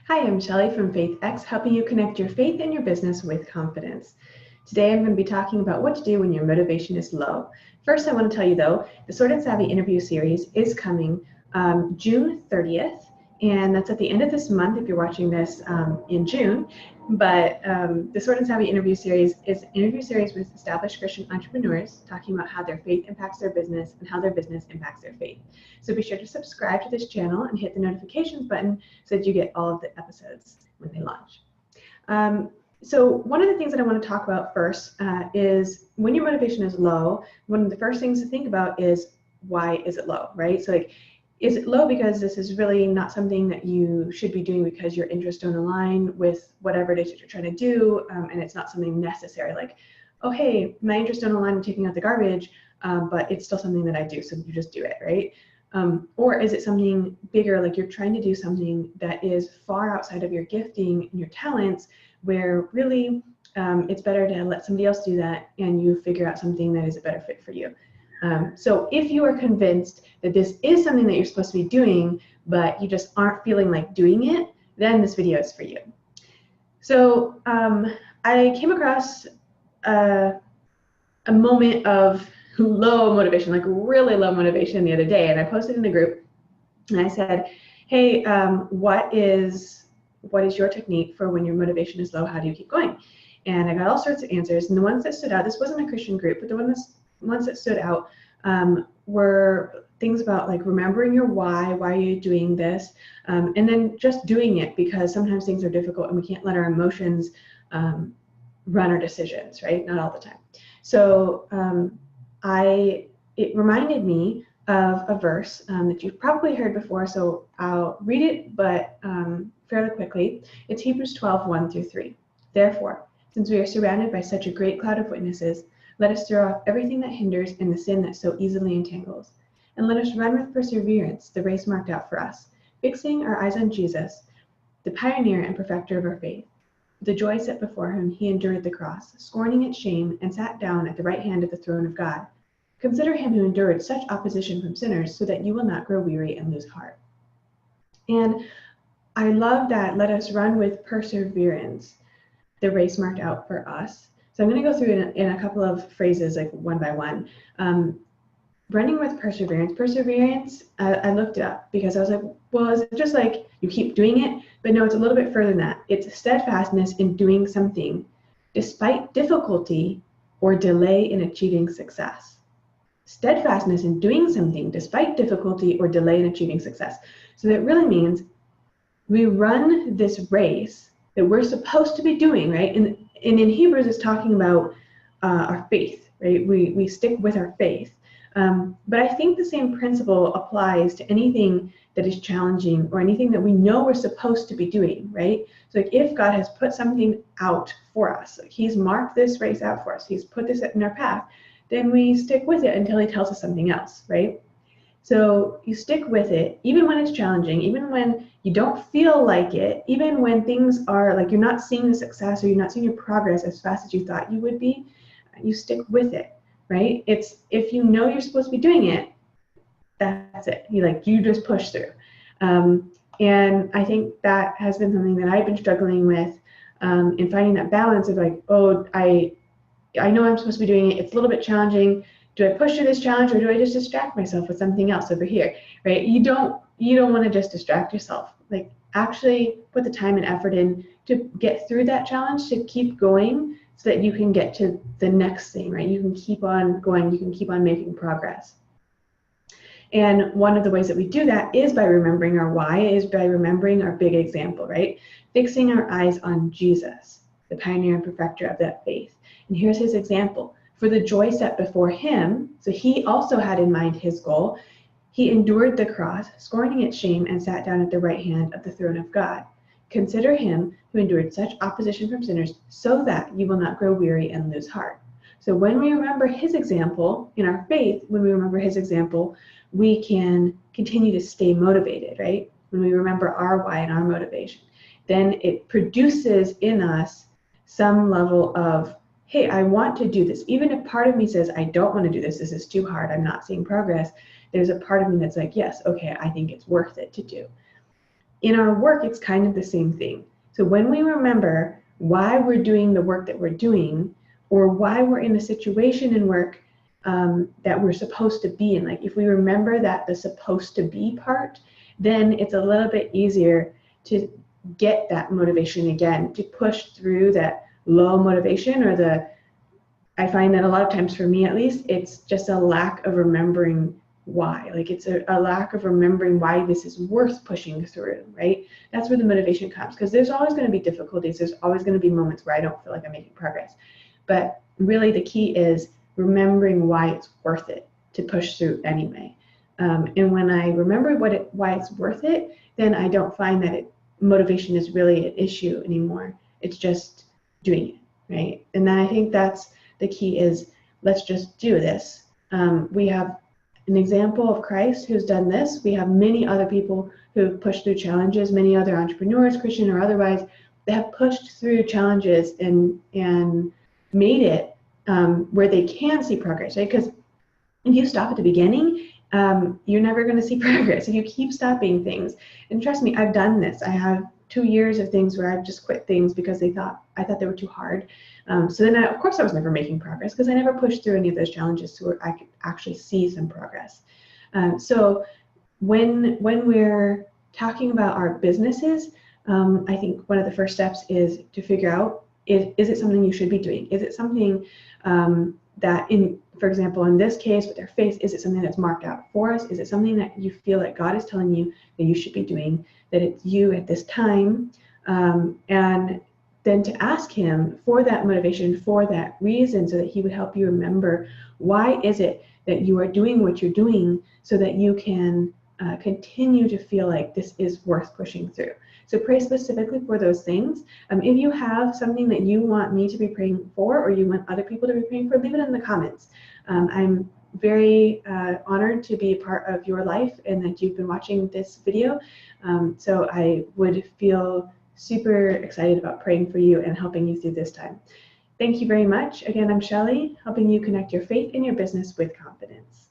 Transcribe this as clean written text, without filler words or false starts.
Hi, I'm Shelly from FaithX, helping you connect your faith and your business with confidence. Today, I'm going to be talking about what to do when your motivation is low. First, I want to tell you, though, the Sword and Savvy interview series is coming June 30th, and that's at the end of this month if you're watching this in June. But the Sword and Savvy interview series is an interview series with established Christian entrepreneurs talking about how their faith impacts their business and how their business impacts their faith. So be sure to subscribe to this channel and hit the notifications button so that you get all of the episodes when they launch. So one of the things that I want to talk about first is when your motivation is low, one of the first things to think about is why is it low, right? So like, is it low because this is really not something that you should be doing because your interests don't align with whatever it is that you're trying to do, and it's not something necessary, like, oh, hey, my interests don't align with taking out the garbage, but it's still something that I do, so you just do it, right? Or is it something bigger, like you're trying to do something that is far outside of your gifting and your talents, where really it's better to let somebody else do that and you figure out something that is a better fit for you. So if you are convinced that this is something that you're supposed to be doing, but you just aren't feeling like doing it, then this video is for you. So I came across a moment of low motivation, like really low motivation the other day, and I posted in the group and I said, hey, what is your technique for when your motivation is low? How do you keep going? And I got all sorts of answers, and the ones that stood out, this wasn't a Christian group, but the ones that stood out were things about like remembering your why are you doing this, and then just doing it, because sometimes things are difficult and we can't let our emotions run our decisions, right? Not all the time. So it reminded me of a verse that you've probably heard before, so I'll read it, but fairly quickly. It's Hebrews 12:1-3. Therefore, since we are surrounded by such a great cloud of witnesses, let us throw off everything that hinders and the sin that so easily entangles, and let us run with perseverance the race marked out for us, fixing our eyes on Jesus, the pioneer and perfecter of our faith. The joy set before him, he endured the cross, scorning its shame, and sat down at the right hand of the throne of God. Consider him who endured such opposition from sinners, so that you will not grow weary and lose heart. And I love that, let us run with perseverance the race marked out for us. So I'm going to go through it in a couple of phrases, like one by one. Running with perseverance. Perseverance, I looked it up because I was like, well, is it just like you keep doing it? But no, it's a little bit further than that. It's steadfastness in doing something despite difficulty or delay in achieving success. Steadfastness in doing something despite difficulty or delay in achieving success. So that really means we run this race that we're supposed to be doing, right? And in Hebrews, it's talking about our faith, right? We stick with our faith. But I think the same principle applies to anything that is challenging or anything that we know we're supposed to be doing, right? So like if God has put something out for us, like he's marked this race out for us, he's put this in our path, then we stick with it until he tells us something else, right? So you stick with it, even when it's challenging, even when you don't feel like it, even when things are like you're not seeing the success or you're not seeing your progress as fast as you thought you would be, you stick with it, right? It's if you know you're supposed to be doing it, that's it. You just push through. And I think that has been something that I've been struggling with in finding that balance of like, oh, I know I'm supposed to be doing it. It's a little bit challenging. Do I push through this challenge, or do I just distract myself with something else over here, right? You don't want to just distract yourself. Like actually put the time and effort in to get through that challenge, to keep going so that you can get to the next thing, right? You can keep on going, you can keep on making progress. And one of the ways that we do that is by remembering our why, is by remembering our big example, right? Fixing our eyes on Jesus, the pioneer and perfecter of that faith. And here's his example. For the joy set before him, so he also had in mind his goal, he endured the cross, scorning its shame, and sat down at the right hand of the throne of God. Consider him who endured such opposition from sinners, so that you will not grow weary and lose heart. So when we remember his example in our faith, when we remember his example, we can continue to stay motivated, right? When we remember our why and our motivation, then it produces in us some level of, hey, I want to do this. Even if part of me says, I don't want to do this, this is too hard, I'm not seeing progress, there's a part of me that's like, yes, okay, I think it's worth it to do. in our work, it's kind of the same thing. So when we remember why we're doing the work that we're doing, or why we're in a situation in work that we're supposed to be in, like if we remember that the supposed to be part, then it's a little bit easier to get that motivation again, to push through that low motivation, or I find that a lot of times, for me at least, it's just a lack of remembering why. Like it's a lack of remembering why this is worth pushing through, right? That's where the motivation comes, because there's always going to be difficulties. There's always going to be moments where I don't feel like I'm making progress. But really the key is remembering why it's worth it to push through anyway. And when I remember why it's worth it, then I don't find that motivation is really an issue anymore. It's just doing it, right? And then I think that's the key, is let's just do this. We have an example of Christ who's done this. We have many other people who've pushed through challenges, many other entrepreneurs, Christian or otherwise, that have pushed through challenges and made it where they can see progress, right? Because if you stop at the beginning, you're never going to see progress. If you keep stopping things, and trust me, I've done this. I have 2 years of things where I've just quit things because I thought they were too hard. So then, of course, I was never making progress because I never pushed through any of those challenges so I could actually see some progress. So when we're talking about our businesses, I think one of the first steps is to figure out, is it something you should be doing? Is it something that, for example, in this case with their face, is it something that's marked out for us? Is it something that you feel like God is telling you that you should be doing, that it's you at this time? And then to ask him for that motivation, for that reason, so that he would help you remember, why is it that you are doing what you're doing, so that you can continue to feel like this is worth pushing through. So pray specifically for those things. If you have something that you want me to be praying for, or you want other people to be praying for, leave it in the comments. I'm very honored to be a part of your life and that you've been watching this video. So I would feel super excited about praying for you and helping you through this time. Thank you very much. Again, I'm Shelley, helping you connect your faith and your business with confidence.